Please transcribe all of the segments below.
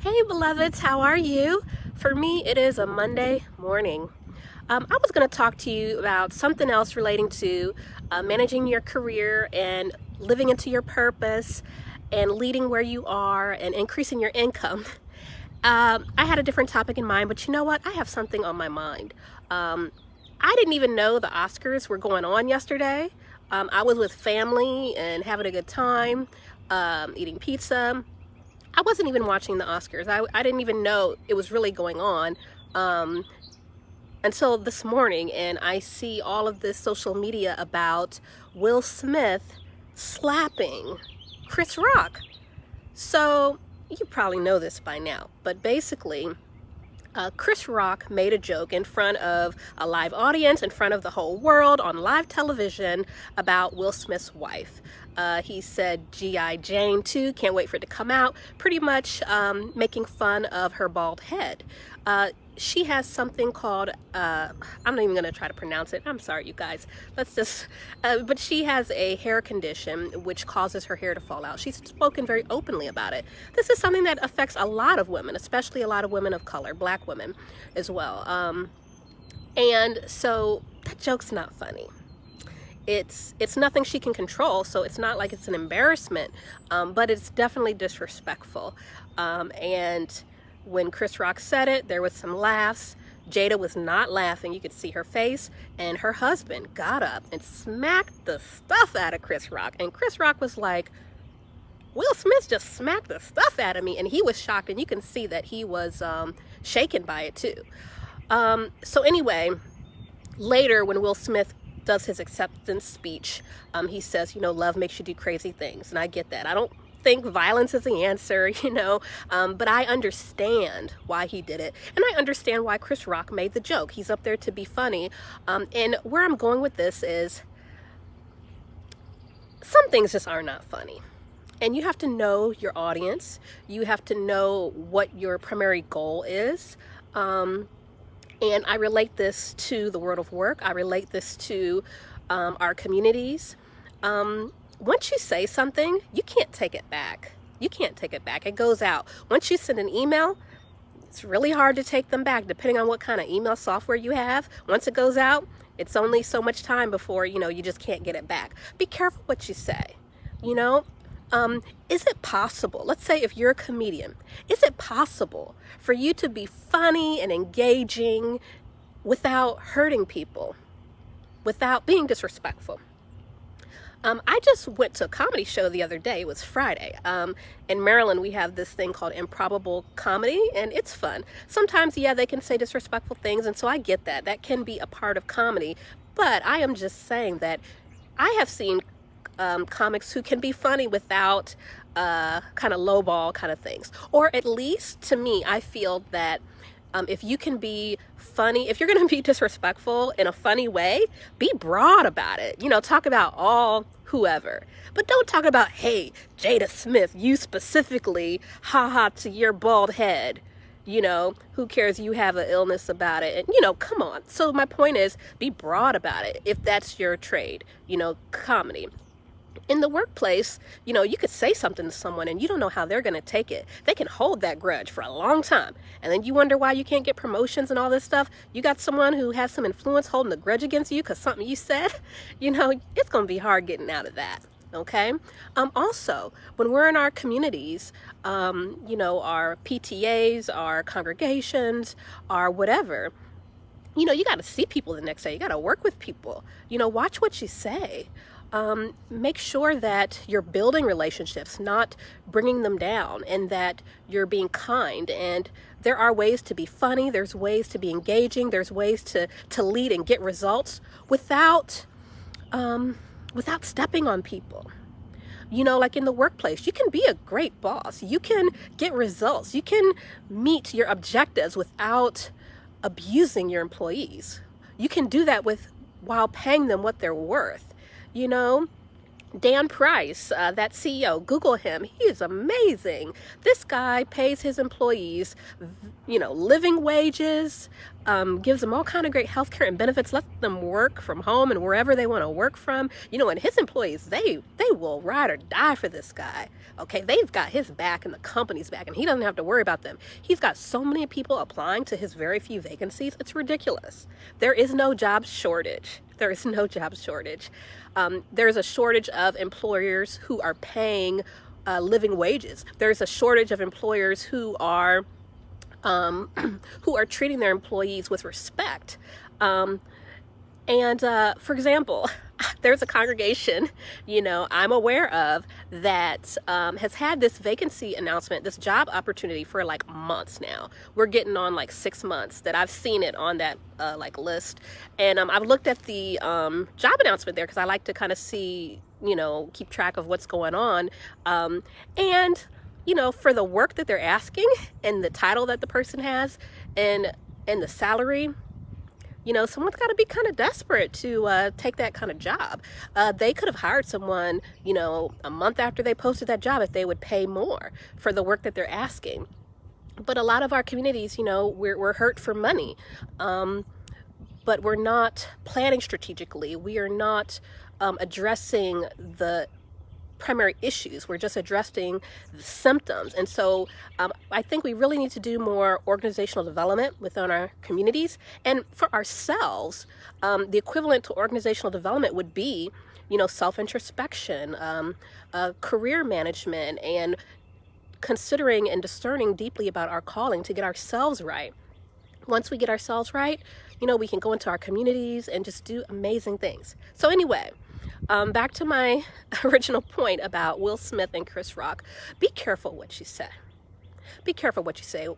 Hey beloveds, how are you? For me, it is a Monday morning. I was going to talk to you about something else relating to managing your career and living into your purpose and leading where you are and increasing your income. I had a different topic in mind, but you know what? I have something on my mind. I didn't even know the Oscars were going on yesterday. I was with family and having a good time, eating pizza. I wasn't even watching the Oscars. I didn't even know it was really going on until this morning, and I see all of this social media about Will Smith slapping Chris Rock. So you probably know this by now, but basically Chris Rock made a joke in front of a live audience, in front of the whole world, on live television about Will Smith's wife. He said G.I. Jane 2, can't wait for it to come out, pretty much making fun of her bald head. She has something called, I'm not even going to try to pronounce it. I'm sorry, you guys. But she has a hair condition which causes her hair to fall out. She's spoken very openly about it. This is something that affects a lot of women, especially a lot of women of color, black women as well. And so that joke's not funny. It's nothing she can control, so it's not like it's an embarrassment, but it's definitely disrespectful. And when Chris Rock said it, there was some laughs. Jada was not laughing. You could see her face. And her husband got up and smacked the stuff out of Chris Rock. And Chris Rock was like, Will Smith just smacked the stuff out of me. And he was shocked. And you can see that he was shaken by it too. So anyway, later when Will Smith does his acceptance speech, he says, love makes you do crazy things. And I get that. I don't think violence is the answer, but I understand why he did it, and I understand why Chris Rock made the joke. He's up there to be funny, and where I'm going with this is some things just are not funny, and you have to know your audience. You have to know what your primary goal is, and I relate this to the world of work. I relate this to our communities. Once you say something, you can't take it back. You can't take it back. It goes out. Once you send an email, it's really hard to take them back, depending on what kind of email software you have. Once it goes out, it's only so much time before, you just can't get it back. Be careful what you say, Is it possible, let's say if you're a comedian, is it possible for you to be funny and engaging without hurting people, without being disrespectful? I just went to a comedy show the other day. It was Friday. In Maryland, we have this thing called improbable comedy, and it's fun. Sometimes, yeah, they can say disrespectful things, and so I get that. That can be a part of comedy. But I am just saying that I have seen comics who can be funny without kind of lowball kind of things. Or at least, to me, I feel that if you can be funny, if you're going to be disrespectful in a funny way, be broad about it. Talk about all whoever. But don't talk about, hey, Jada Smith, you specifically, haha, to your bald head. Who cares? You have an illness about it. And, come on. So my point is, be broad about it if that's your trade, comedy. In the workplace, you could say something to someone and you don't know how they're going to take it. They can hold that grudge for a long time. And then you wonder why you can't get promotions and all this stuff. You got someone who has some influence holding a grudge against you because something you said, it's going to be hard getting out of that. Okay. Also, when we're in our communities, our PTAs, our congregations, our whatever, you got to see people the next day. You got to work with people. Watch what you say. Make sure that you're building relationships, not bringing them down, and that you're being kind. And there are ways to be funny. There's ways to be engaging. There's ways to lead and get results without stepping on people. Like in the workplace, you can be a great boss. You can get results. You can meet your objectives without abusing your employees. You can do that while paying them what they're worth. Dan Price, that CEO, Google him. He is amazing. This guy pays his employees, living wages, gives them all kind of great health care and benefits, lets them work from home and wherever they want to work from. And his employees, they will ride or die for this guy. Okay, they've got his back and the company's back, and he doesn't have to worry about them. He's got so many people applying to his very few vacancies. It's ridiculous. There is no job shortage. There is no job shortage. There's a shortage of employers who are paying living wages. There's a shortage of employers who are treating their employees with respect. For example, there's a congregation, I'm aware of that has had this vacancy announcement, this job opportunity for like months now. We're getting on like 6 months that I've seen it on that list. And I've looked at the job announcement there because I like to kind of see, keep track of what's going on. For the work that they're asking and the title that the person has and the salary, someone's got to be kind of desperate to take that kind of job. They could have hired someone, a month after they posted that job if they would pay more for the work that they're asking. But a lot of our communities, we're hurt for money, but we're not planning strategically. We are not addressing the primary issues. We're just addressing the symptoms. And so I think we really need to do more organizational development within our communities. And for ourselves, the equivalent to organizational development would be, self-introspection, career management, and considering and discerning deeply about our calling to get ourselves right. Once we get ourselves right, we can go into our communities and just do amazing things. So anyway, back to my original point about Will Smith and Chris Rock. Be careful what you say. Be careful what you say.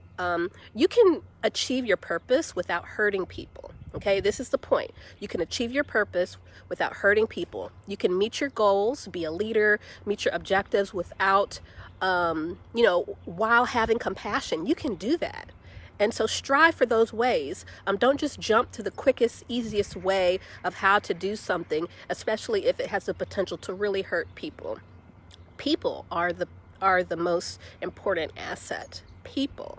You can achieve your purpose without hurting people. Okay, this is the point. You can achieve your purpose without hurting people. You can meet your goals, be a leader, meet your objectives without, while having compassion. You can do that. And so strive for those ways. Don't just jump to the quickest, easiest way of how to do something, especially if it has the potential to really hurt people. People are the most important asset. People.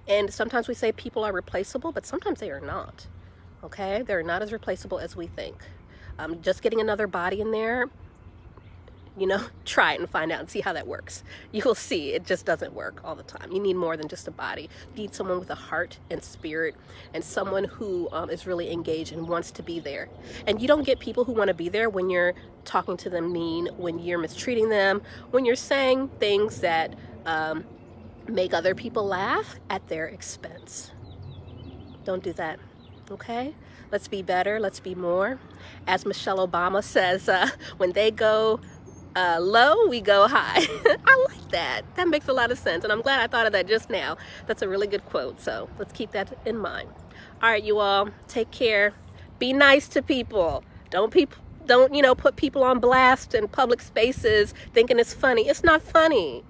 And sometimes we say people are replaceable, but sometimes they are not. Okay? They're not as replaceable as we think. Just getting another body in there, try it and find out and see how that works. You will see it just doesn't work all the time. You need more than just a body. You need someone with a heart and spirit, and someone who is really engaged and wants to be there. And you don't get people who want to be there when you're talking to them mean, when you're mistreating them, when you're saying things that make other people laugh at their expense. Don't do that. Okay? Let's be better. Let's be more. As Michelle Obama says, when they go low, we go high. I like that. That makes a lot of sense. And I'm glad I thought of that just now. That's a really good quote. So let's keep that in mind. All right, you all, take care. Be nice to people. Don't put people on blast in public spaces thinking it's funny. It's not funny.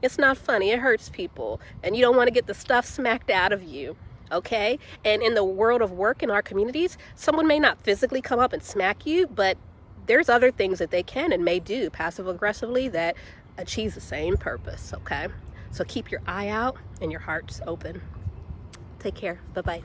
It's not funny. It hurts people. And you don't want to get the stuff smacked out of you. Okay? And in the world of work in our communities, someone may not physically come up and smack you, but there's other things that they can and may do passive aggressively that achieves the same purpose. Okay? So keep your eye out and your hearts open. Take care. Bye-bye.